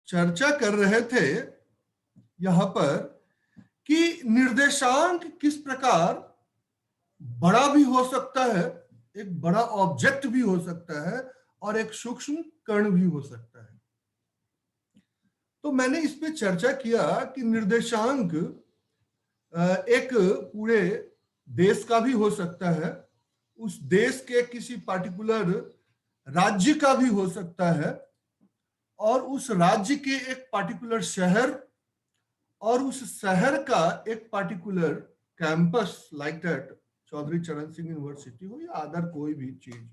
चर्चा कर रहे थे यहां पर कि निर्देशांक किस प्रकार बड़ा भी हो सकता है, एक बड़ा ऑब्जेक्ट भी हो सकता है और एक सूक्ष्म कण भी हो सकता है। तो मैंने इस पे चर्चा किया कि निर्देशांक एक पूरे देश का भी हो सकता है, उस देश के किसी पार्टिकुलर राज्य का भी हो सकता है, और उस राज्य के एक पार्टिकुलर शहर और उस शहर का एक particular campus, like that Chaudhary Charan Singh university हो या अदर कोई भी चीज,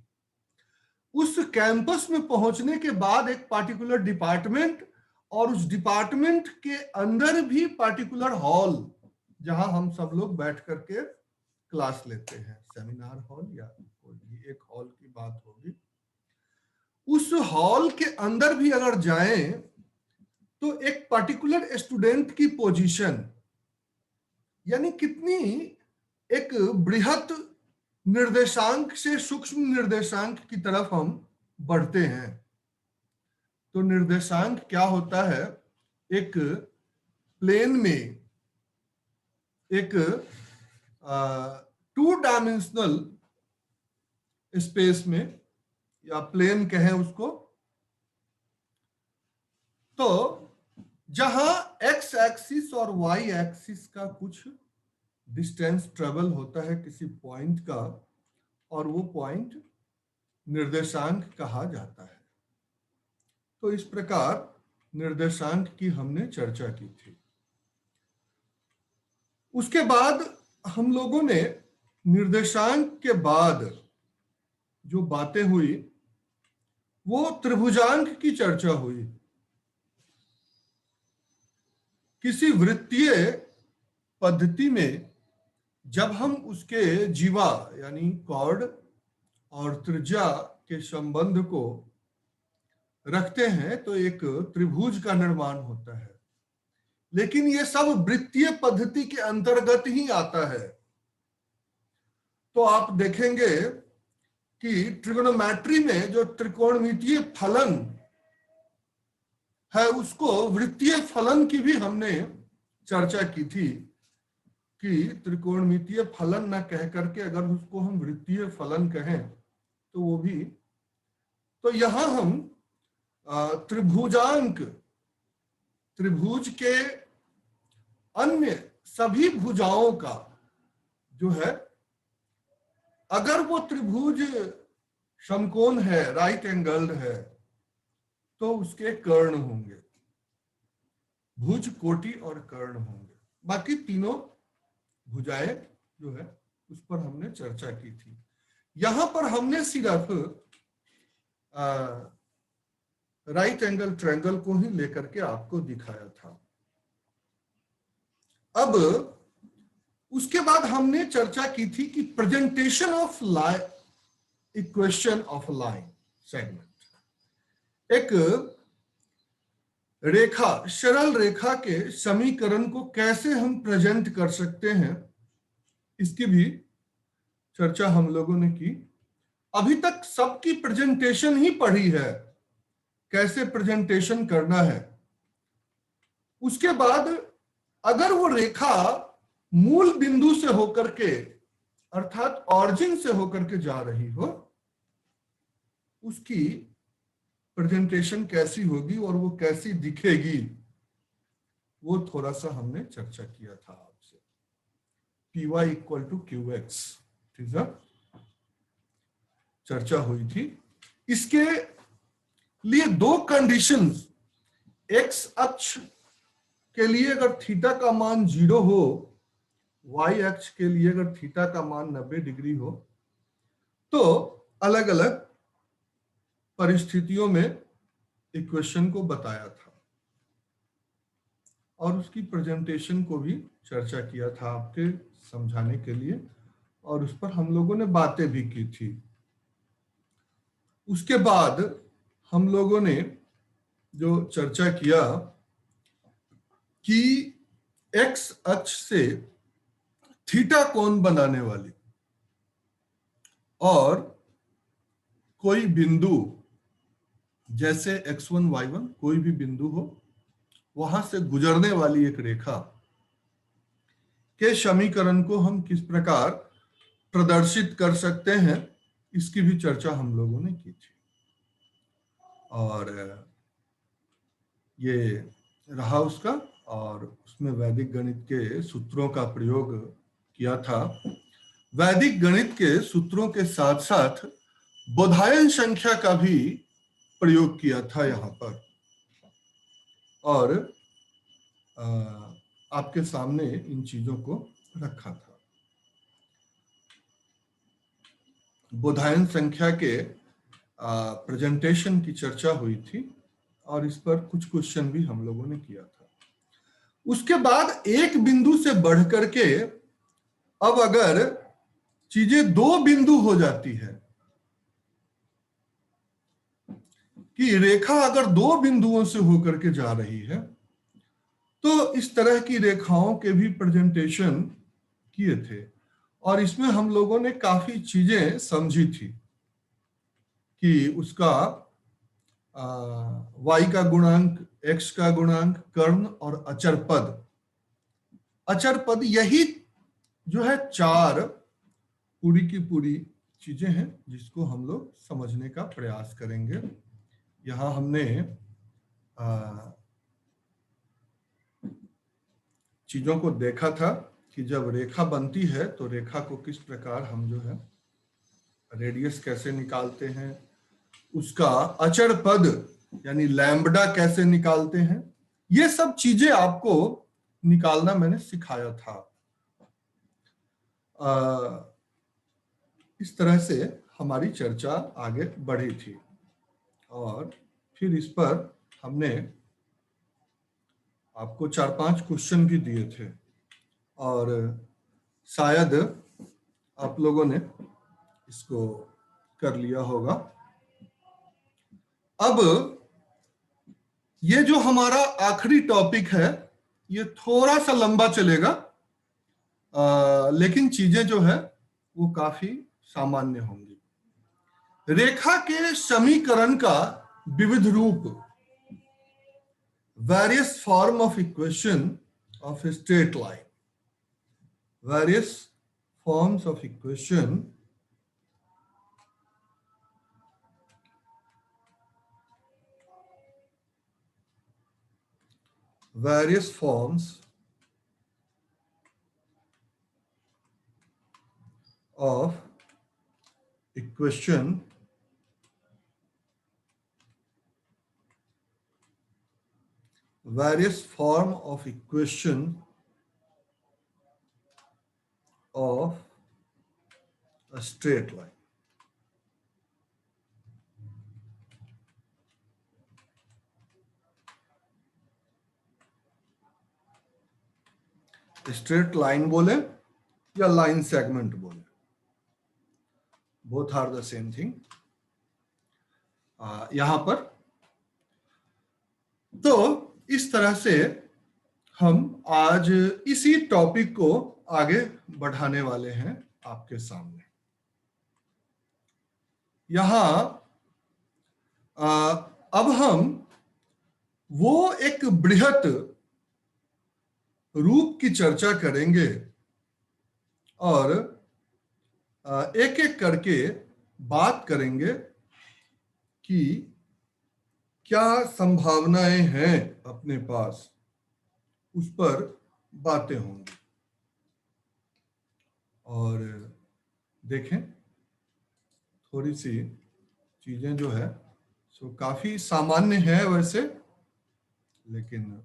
उस कैंपस में पहुंचने के बाद एक पार्टिकुलर डिपार्टमेंट और उस डिपार्टमेंट के अंदर भी पार्टिकुलर हॉल जहां हम सब लोग बैठ करके क्लास लेते हैं, सेमिनार हॉल या कोई भी एक हॉल की बात होगी। उस हॉल के अंदर भी अगर जाएं तो एक पर्टिकुलर स्टूडेंट की पोजीशन, यानी कितनी एक बृहत निर्देशांक से सूक्ष्म निर्देशांक की तरफ हम बढ़ते हैं। तो निर्देशांक क्या होता है, एक प्लेन में, एक 2 डायमेंशनल स्पेस में या प्लेन कहें उसको, तो जहां एक्स एक्सिस और वाई एक्सिस का कुछ डिस्टेंस ट्रेवल होता है किसी पॉइंट का, और वो पॉइंट निर्देशांक कहा जाता है। तो इस प्रकार निर्देशांक की हमने चर्चा की थी। उसके बाद हम लोगों ने निर्देशांक के बाद जो बातें हुई वो त्रिभुजांक की चर्चा हुई। किसी वृत्तीय पद्धति में जब हम उसके जीवा यानी कॉर्ड और त्रिज्या के संबंध को रखते हैं तो एक त्रिभुज का निर्माण होता है, लेकिन ये सब वृत्तीय पद्धति के अंतर्गत ही आता है। तो आप देखेंगे कि ट्रिगोनोमेट्री में जो त्रिकोणमितीय फलन है उसको वृत्तीय फलन की भी हमने चर्चा की थी कि त्रिकोणमितीय फलन न कह करके अगर उसको हम वृत्तीय फलन कहें तो वो भी। तो यहां हम त्रिभुजांक, त्रिभुज के अन्य सभी भुजाओं का जो है, अगर वो त्रिभुज समकोण है, राइट एंगल्ड है, तो उसके कर्ण होंगे, भुज, कोटि और कर्ण होंगे। बाकी तीनों भुजाएं जो है उस पर हमने चर्चा की थी। यहां पर हमने सिर्फ राइट एंगल ट्रायंगल को ही लेकर के आपको दिखाया था। अब उसके बाद हमने चर्चा की थी कि presentation of equation of line segment, एक रेखा, सरल रेखा के समीकरण को कैसे हम प्रेजेंट कर सकते हैं, इसकी भी चर्चा हम लोगों ने की। अभी तक सबकी प्रेजेंटेशन ही पढ़ी है, कैसे प्रेजेंटेशन करना है। उसके बाद अगर वो रेखा मूल बिंदु से होकर के, अर्थात ऑरिजिन से होकर के जा रही हो, उसकी प्रेजेंटेशन कैसी होगी और वो कैसी दिखेगी, वो थोड़ा सा हमने चर्चा किया था आपसे। py इक्वल टू qx, ठीक है, चर्चा हुई थी। इसके लिए 2 कंडीशंस, x अक्ष के लिए अगर थीटा का मान 0 हो, y अक्ष के लिए अगर थीटा का मान 90 डिग्री हो, तो अलग अलग परिस्थितियों में इक्वेशन को बताया था और उसकी प्रेजेंटेशन को भी चर्चा किया था आपके समझाने के लिए, और उस पर हम लोगों ने बातें भी की थी। उसके बाद हम लोगों ने जो चर्चा किया कि एक्स अक्ष से थीटा कोण बनाने वाली और कोई बिंदु, जैसे x1 y1 कोई भी बिंदु हो, वहां से गुजरने वाली एक रेखा के समीकरण को हम किस प्रकार प्रदर्शित कर सकते हैं, इसकी भी चर्चा हम लोगों ने की थी। और ये रहा उसका, और उसमें वैदिक गणित के सूत्रों का प्रयोग किया था। वैदिक गणित के सूत्रों के साथ साथ बोधायन संख्या का भी प्रयोग किया था यहाँ पर, और आपके सामने इन चीजों को रखा था। बोधायन संख्या के प्रेजेंटेशन की चर्चा हुई थी, और इस पर कुछ क्वेश्चन भी हम लोगों ने किया था। उसके बाद एक बिंदु से बढ़ करके अब अगर चीजें दो बिंदु हो जाती है, कि रेखा अगर दो बिंदुओं से होकर के जा रही है, तो इस तरह की रेखाओं के भी प्रेजेंटेशन किए थे, और इसमें हम लोगों ने काफी चीजें समझी थी कि उसका y का गुणांक, x का गुणांक, कर्ण और अचर पद। अचर पद यही जो है चार पूरी की पूरी चीजें हैं जिसको हम लोग समझने का प्रयास करेंगे। यहाँ हमने चीजों को देखा था कि जब रेखा बनती है तो रेखा को किस प्रकार हम जो है रेडियस कैसे निकालते हैं, उसका अचर पद यानी लैम्बडा कैसे निकालते हैं, ये सब चीजें आपको निकालना मैंने सिखाया था। इस तरह से हमारी चर्चा आगे बढ़ी थी, और फिर इस पर हमने आपको 4-5 क्वेश्चन भी दिए थे, और शायद आप लोगों ने इसको कर लिया होगा। अब ये जो हमारा आखिरी टॉपिक है ये थोड़ा सा लंबा चलेगा, लेकिन चीजें जो है वो काफी सामान्य होंगी। रेखा के समीकरण का विविध रूप, various form of equation of a straight line, various forms of equation various forms of equation various form of equation of a straight line. Straight line बोले या लाइन सेगमेंट बोले, both are the same thing यहां पर। तो इस तरह से हम आज इसी टॉपिक को आगे बढ़ाने वाले हैं आपके सामने। यहां अब हम वो एक बृहत रूप की चर्चा करेंगे, और एक एक करके बात करेंगे कि क्या संभावनाएं हैं अपने पास, उस पर बातें होंगी। और देखें थोड़ी सी चीजें जो है सो काफी सामान्य है वैसे, लेकिन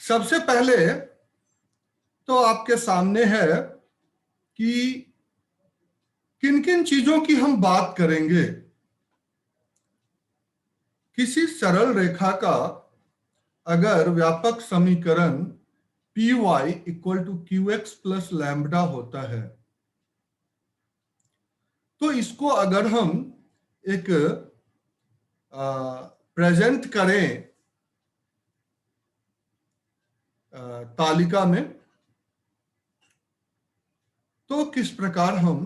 सबसे पहले तो आपके सामने है कि किन किन चीजों की हम बात करेंगे। किसी सरल रेखा का अगर व्यापक समीकरण P Y equal to Q X plus lambda होता है, तो इसको अगर हम एक प्रेजेंट करें तालिका में, तो किस प्रकार हम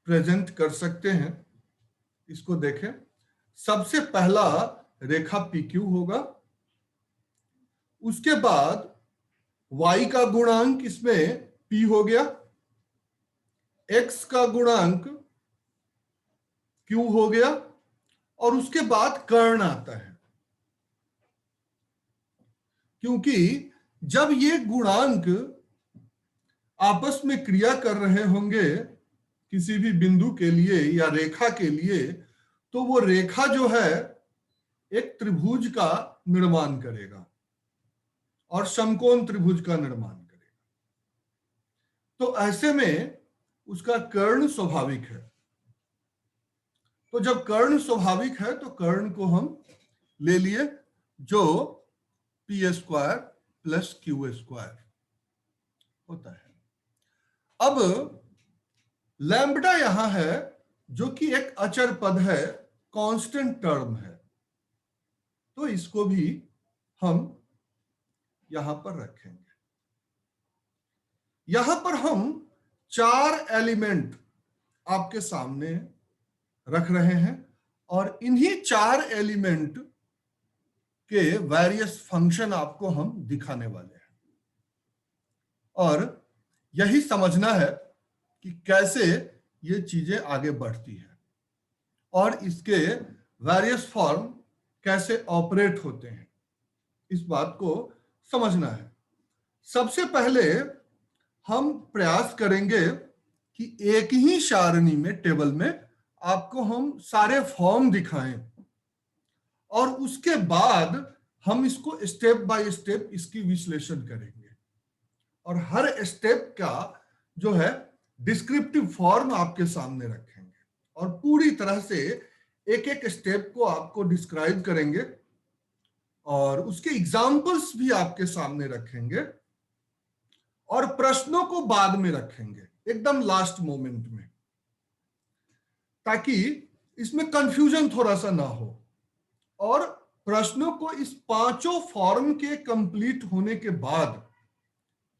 प्रेजेंट कर सकते हैं इसको देखें। सबसे पहला रेखा PQ होगा, उसके बाद y का गुणांक इसमें p हो गया, x का गुणांक q हो गया, और उसके बाद कर्ण आता है। क्योंकि जब ये गुणांक आपस में क्रिया कर रहे होंगे किसी भी बिंदु के लिए या रेखा के लिए, तो वो रेखा जो है एक त्रिभुज का निर्माण करेगा और समकोण त्रिभुज का निर्माण करेगा। तो ऐसे में उसका कर्ण स्वाभाविक है। तो जब कर्ण स्वाभाविक है तो कर्ण को हम ले लिए, जो p² प्लस q² होता है। अब लैम्ब्डा यहां है जो कि एक अचर पद है, कांस्टेंट टर्म है, तो इसको भी हम यहां पर रखेंगे। यहां पर हम 4 एलिमेंट आपके सामने रख रहे हैं और इन्हीं 4 एलिमेंट के वेरियस फंक्शन आपको हम दिखाने वाले हैं, और यही समझना है कि कैसे ये चीजें आगे बढ़ती हैं और इसके वेरियस फॉर्म कैसे ऑपरेट होते हैं, इस बात को समझना है। सबसे पहले हम प्रयास करेंगे कि एक ही सारणी में, टेबल में आपको हम सारे फॉर्म दिखाएं, और उसके बाद हम इसको स्टेप बाय स्टेप इसकी विश्लेषण करेंगे और हर स्टेप का जो है डिस्क्रिप्टिव फॉर्म आपके सामने रखेंगे और पूरी तरह से एक एक स्टेप को आपको डिस्क्राइब करेंगे और उसके एग्जाम्पल्स भी आपके सामने रखेंगे और प्रश्नों को बाद में रखेंगे, एकदम लास्ट मोमेंट में, ताकि इसमें कंफ्यूजन थोड़ा सा ना हो। और प्रश्नों को इस 5 फॉर्म के कंप्लीट होने के बाद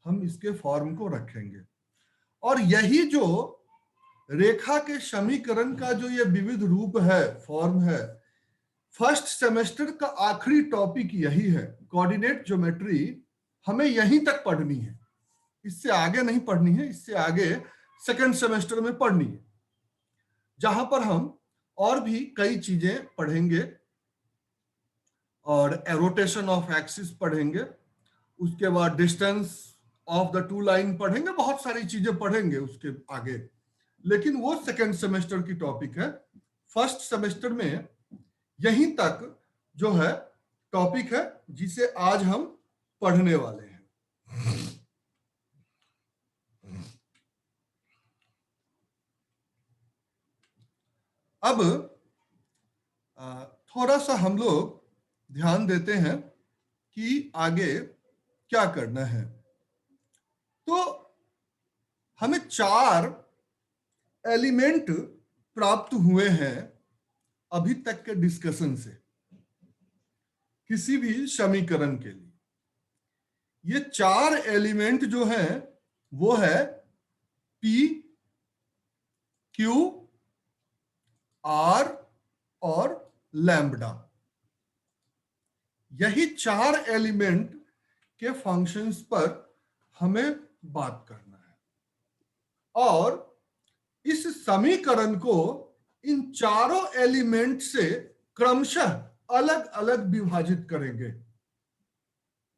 हम इसके फॉर्म को रखेंगे। और यही जो रेखा के समीकरण का जो ये विविध रूप है, फॉर्म है, फर्स्ट सेमेस्टर का आखिरी टॉपिक यही है। कोऑर्डिनेट ज्योमेट्री हमें यहीं तक पढ़नी है, इससे आगे नहीं पढ़नी है, इससे आगे सेकंड सेमेस्टर में पढ़नी है, जहां पर हम और भी कई चीजें पढ़ेंगे और रोटेशन ऑफ एक्सिस पढ़ेंगे, उसके बाद distance of the two line पढ़ेंगे, बहुत सारी चीजें पढ़ेंगे उसके आगे, लेकिन वो सेकंड सेमेस्टर की टॉपिक है। फर्स्ट सेमेस्टर में यहीं तक जो है टॉपिक है जिसे आज हम पढ़ने वाले हैं। अब थोड़ा सा हम लोग ध्यान देते हैं कि आगे क्या करना है। तो हमें 4 एलिमेंट प्राप्त हुए हैं अभी तक के डिस्कशन से किसी भी समीकरण के लिए। ये 4 एलिमेंट जो हैं वो है P, Q, R और लैम्ब्डा। यही 4 एलिमेंट के फंक्शंस पर हमें बात करना है और इस समीकरण को इन चारों एलिमेंट से क्रमशः अलग अलग विभाजित करेंगे,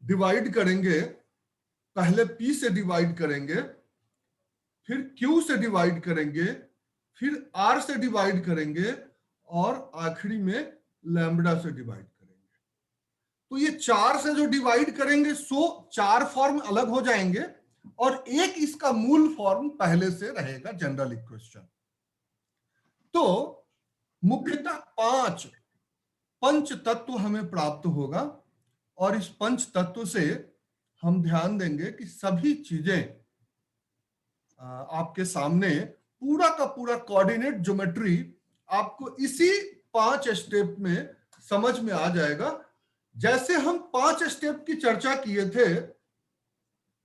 डिवाइड करेंगे। पहले P से डिवाइड करेंगे, फिर Q से डिवाइड करेंगे, फिर R से डिवाइड करेंगे और आखिरी में लैम्ब्डा से डिवाइड करेंगे। तो ये 4 से जो डिवाइड करेंगे सो 4 फॉर्म अलग हो जाएंगे और एक इसका मूल फॉर्म पहले से रहेगा, जनरल इक्वेशन। तो मुख्यतः 5 पंच तत्व हमें प्राप्त होगा और इस पंच तत्व से हम ध्यान देंगे कि सभी चीजें आपके सामने, पूरा का पूरा कोऑर्डिनेट ज्योमेट्री आपको इसी 5 स्टेप में समझ में आ जाएगा। जैसे हम 5 स्टेप की चर्चा किए थे,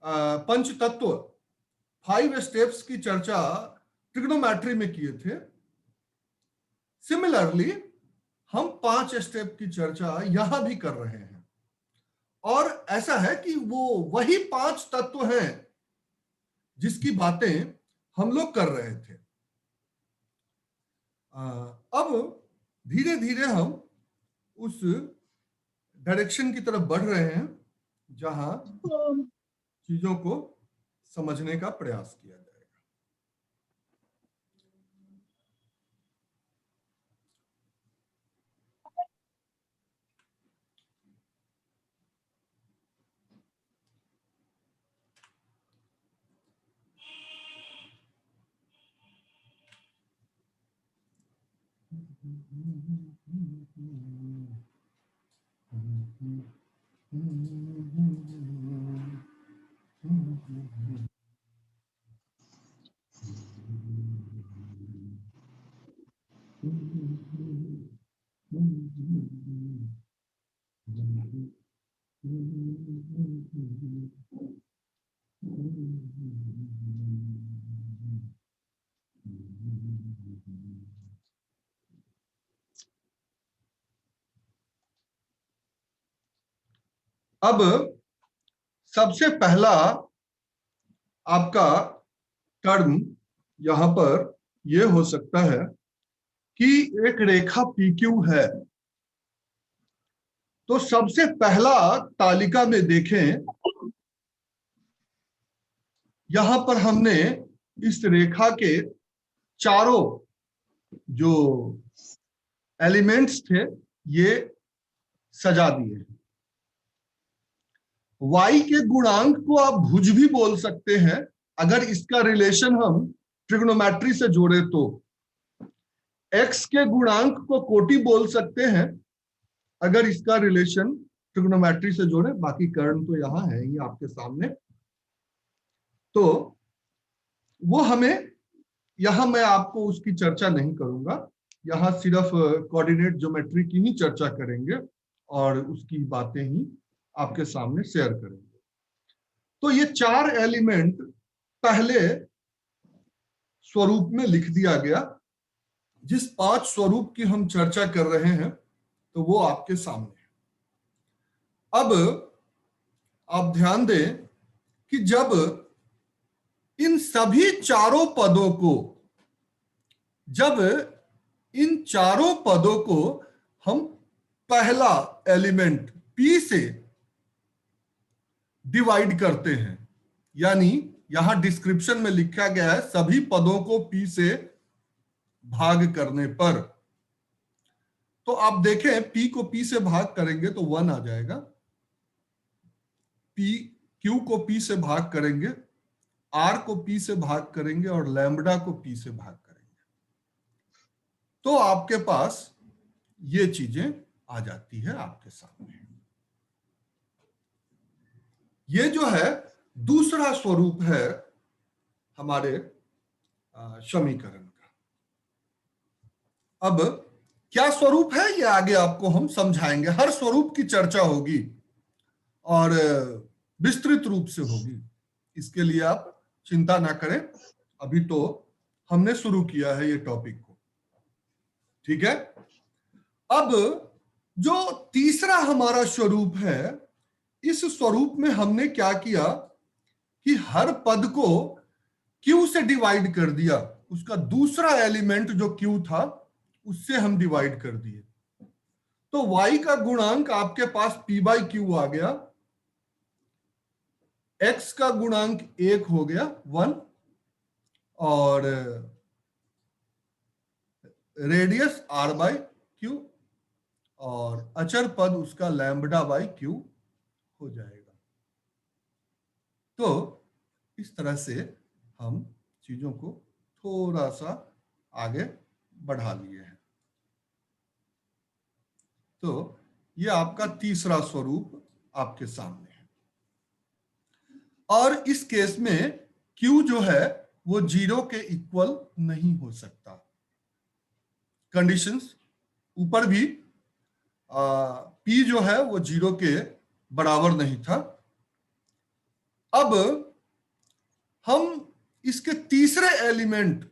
पंच तत्व, 5 स्टेप्स की चर्चा ट्रिग्नोमेट्री में किए थे, सिमिलरली हम 5 स्टेप की चर्चा यहां भी कर रहे हैं। और ऐसा है कि वो वही 5 तत्व हैं जिसकी बातें हम लोग कर रहे थे। अब धीरे धीरे हम उस डायरेक्शन की तरफ बढ़ रहे हैं जहां चीजों को समझने का प्रयास किया जाएगा। अब सबसे पहला आपका टर्म यहां पर यह हो सकता है कि एक रेखा PQ है। तो सबसे पहला तालिका में देखें, यहां पर हमने इस रेखा के चारों जो एलिमेंट्स थे ये सजा दिए हैं। y के गुणांक को आप भुज भी बोल सकते हैं अगर इसका रिलेशन हम ट्रिग्नोमेट्री से जोड़े तो। x के गुणांक को कोटि बोल सकते हैं अगर इसका रिलेशन ट्रिग्नोमेट्री से जोड़े। बाकी कर्ण तो यहां है ही आपके सामने, तो वो हमें, यहां मैं आपको उसकी चर्चा नहीं करूंगा। यहां सिर्फ कोऑर्डिनेट ज्योमेट्री की ही चर्चा करेंगे और उसकी बातें ही आपके सामने शेयर करेंगे। तो ये 4 एलिमेंट पहले स्वरूप में लिख दिया गया। जिस 5 स्वरूप की हम चर्चा कर रहे हैं तो वो आपके सामने है। अब आप ध्यान दें कि जब इन सभी चारों पदों को, जब इन चारों पदों को हम पहला एलिमेंट P से डिवाइड करते हैं, यानी यहां डिस्क्रिप्शन में लिखा गया है सभी पदों को P से भाग करने पर, तो आप देखें P को P से भाग करेंगे तो 1 आ जाएगा। Q को P से भाग करेंगे, R को P से भाग करेंगे और लैम्बडा को P से भाग करेंगे, तो आपके पास ये चीजें आ जाती है आपके सामने। ये जो है दूसरा स्वरूप है हमारे समीकरण का। अब क्या स्वरूप है ये आगे आपको हम समझाएंगे। हर स्वरूप की चर्चा होगी और विस्तृत रूप से होगी, इसके लिए आप चिंता ना करें। अभी तो हमने शुरू किया है ये टॉपिक को, ठीक है। अब जो तीसरा हमारा स्वरूप है, इस स्वरूप में हमने क्या किया कि हर पद को Q से डिवाइड कर दिया। उसका दूसरा एलिमेंट जो Q था उससे हम डिवाइड कर दिए, तो y का गुणांक आपके पास P/Q आ गया, x का गुणांक 1 हो गया 1, और रेडियस R/Q, और अचर पद उसका λ/Q हो जाएगा। तो इस तरह से हम चीजों को थोड़ा सा आगे बढ़ा लिए हैं। तो ये आपका तीसरा स्वरूप आपके सामने है, और इस केस में Q जो है वो 0 के इक्वल नहीं हो सकता। कंडीशंस ऊपर भी P जो है वो 0 के बराबर नहीं था। अब हम इसके तीसरे एलिमेंट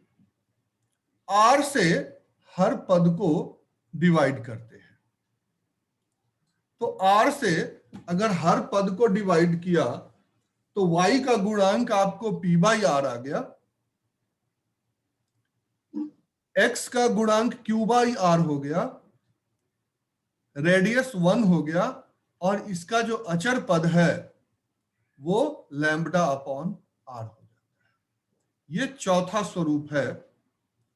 R से हर पद को डिवाइड करते हैं। तो R से अगर हर पद को डिवाइड किया तो Y का गुणांक आपको P बाई R आ गया, X का गुणांक Q बाई R हो गया, रेडियस 1 हो गया, और इसका जो अचर पद है वो लैम्ब्डा अपॉन R हो जाता है। ये चौथा स्वरूप है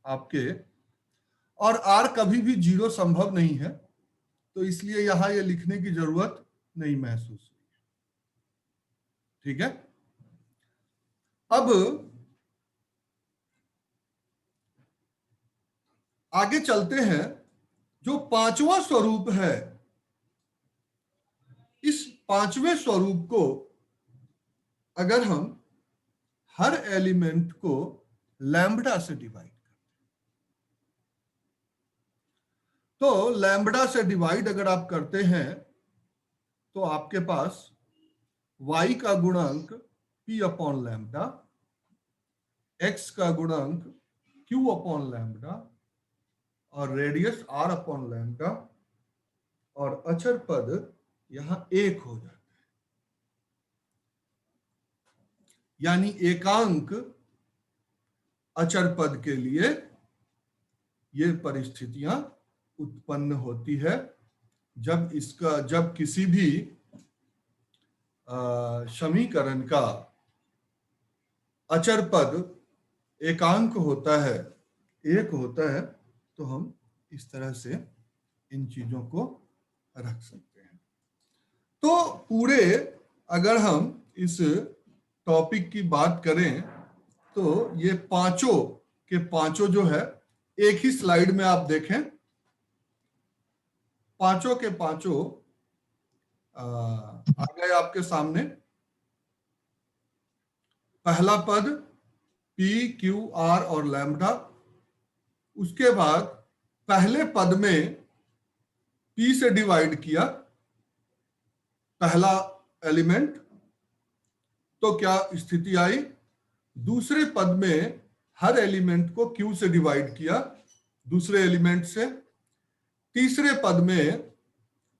आपके, और R कभी भी 0 संभव नहीं है, तो इसलिए यहां ये लिखने की जरूरत नहीं महसूस हुई। ठीक है, अब आगे चलते हैं। जो पांचवा स्वरूप है, इस पांचवें स्वरूप को अगर हम हर एलिमेंट को लैम्ब्डा से डिवाइड करते हैं, तो लैम्ब्डा से डिवाइड अगर आप करते हैं तो आपके पास y का गुणांक p अपॉन लैम्ब्डा, x का गुणांक q अपॉन लैम्ब्डा, और रेडियस r अपॉन लैम्ब्डा, और अचर पद यहां 1 हो जाता है। यानी एकांक अचर पद के लिए ये परिस्थितियां उत्पन्न होती है जब किसी भी समीकरण का अचर पद एकांक होता है, 1 होता है, तो हम इस तरह से इन चीजों को रख सकते हैं। तो पूरे अगर हम इस टॉपिक की बात करें तो ये पांचों के पांचों जो है, एक ही स्लाइड में आप देखें, पांचों के पांचों आ गए आपके सामने। पहला पद P, Q, R और लैम्ब्डा, उसके बाद पहले पद में P से डिवाइड किया पहला एलिमेंट, तो क्या स्थिति आई? दूसरे पद में हर एलिमेंट को Q से डिवाइड किया दूसरे एलिमेंट से, तीसरे पद में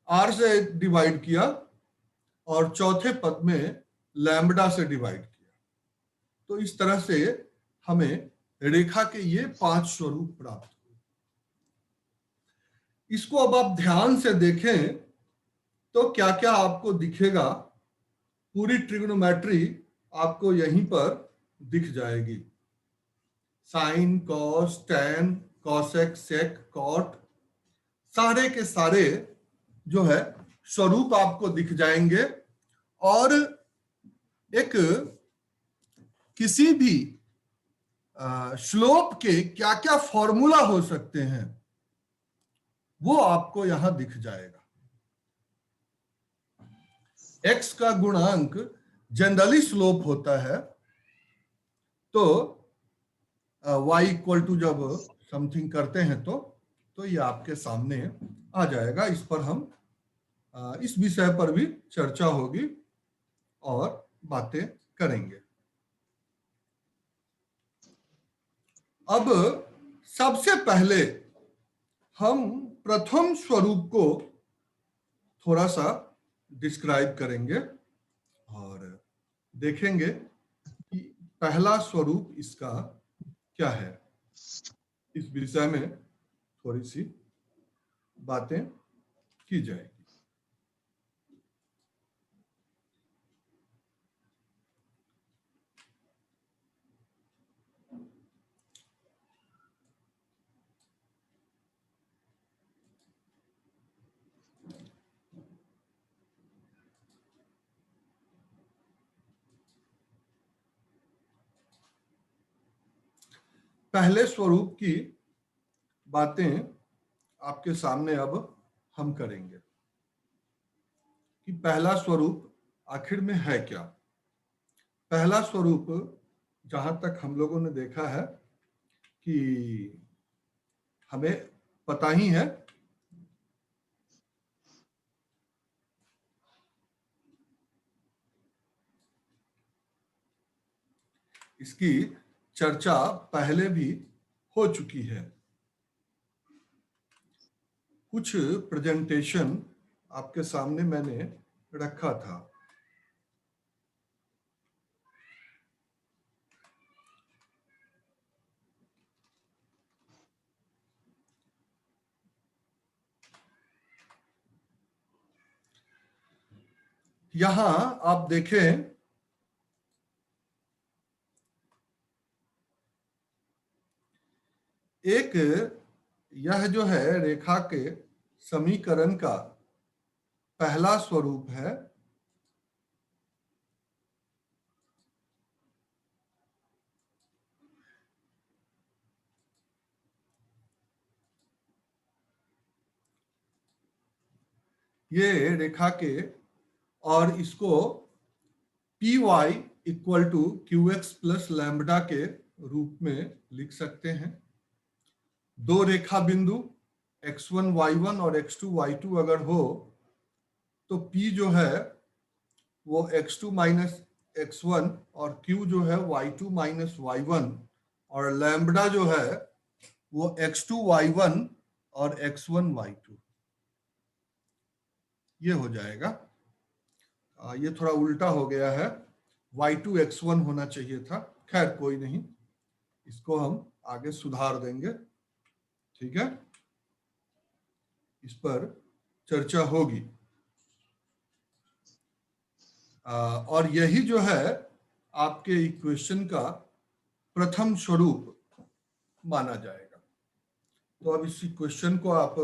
R से डिवाइड किया, और चौथे पद में लैम्ब्डा से डिवाइड किया। तो इस तरह से हमें रेखा के ये 5 स्वरूप प्राप्त हुए। इसको अब आप ध्यान से देखें तो क्या क्या आपको दिखेगा। पूरी ट्रिग्नोमेट्री आपको यहीं पर दिख जाएगी। साइन, कॉस, टैन, कॉसेक, सेक, कॉट, सारे के सारे जो है स्वरूप आपको दिख जाएंगे। और एक किसी भी श्लोप के क्या क्या फॉर्मूला हो सकते हैं वो आपको यहां दिख जाएगा। x का गुणांक जनरली स्लोप होता है, तो y इक्वल टू जब समथिंग करते हैं तो ये आपके सामने आ जाएगा। इस पर हम इस विषय पर भी चर्चा होगी और बातें करेंगे। अब सबसे पहले हम प्रथम स्वरूप को थोड़ा सा डिस्क्राइब करेंगे और देखेंगे कि पहला स्वरूप इसका क्या है। इस विषय में थोड़ी सी बातें की जाएगी। पहले स्वरूप की बातें आपके सामने अब हम करेंगे कि पहला स्वरूप आखिर में है क्या। पहला स्वरूप जहां तक हम लोगों ने देखा है कि हमें पता ही है इसकी चर्चा पहले भी हो चुकी है। कुछ प्रेजेंटेशन आपके सामने मैंने रखा था। यहां आप देखें, एक यह जो है रेखा के समीकरण का पहला स्वरूप है। ये रेखा के, और इसको P Y equal to Q X plus lambda के रूप में लिख सकते हैं। दो रेखा बिंदु x1 y1 और x2 y2 अगर हो तो p जो है वो x2 माइनस x1 और q जो है y2 माइनस y1 और लैम्बडा जो है वो x2 y1 और x1 y2, ये हो जाएगा। ये थोड़ा उल्टा हो गया है, y2 x1 होना चाहिए था। खैर कोई नहीं, इसको हम आगे सुधार देंगे, ठीक है, इस पर चर्चा होगी। और यही जो है आपके इक्वेशन का प्रथम स्वरूप माना जाएगा। तो अब इस इक्वेशन को आप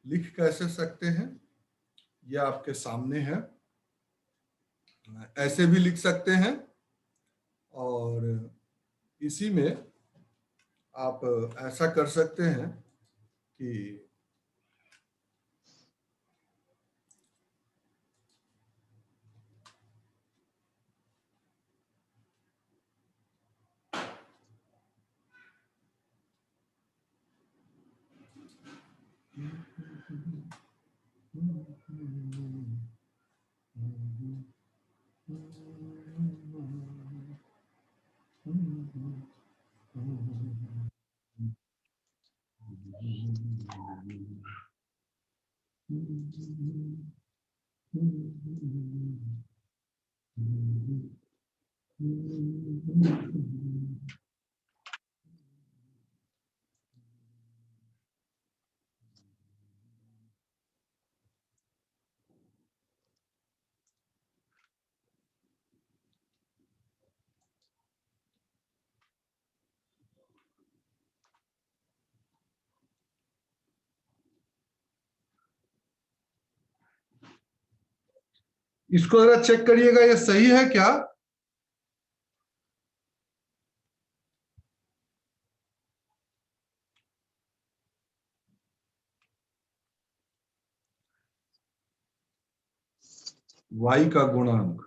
लिख कैसे सकते हैं, यह आपके सामने है। ऐसे भी लिख सकते हैं और इसी में आप ऐसा कर सकते हैं कि इसको जरा चेक करिएगा, ये सही है क्या? y का गुणांक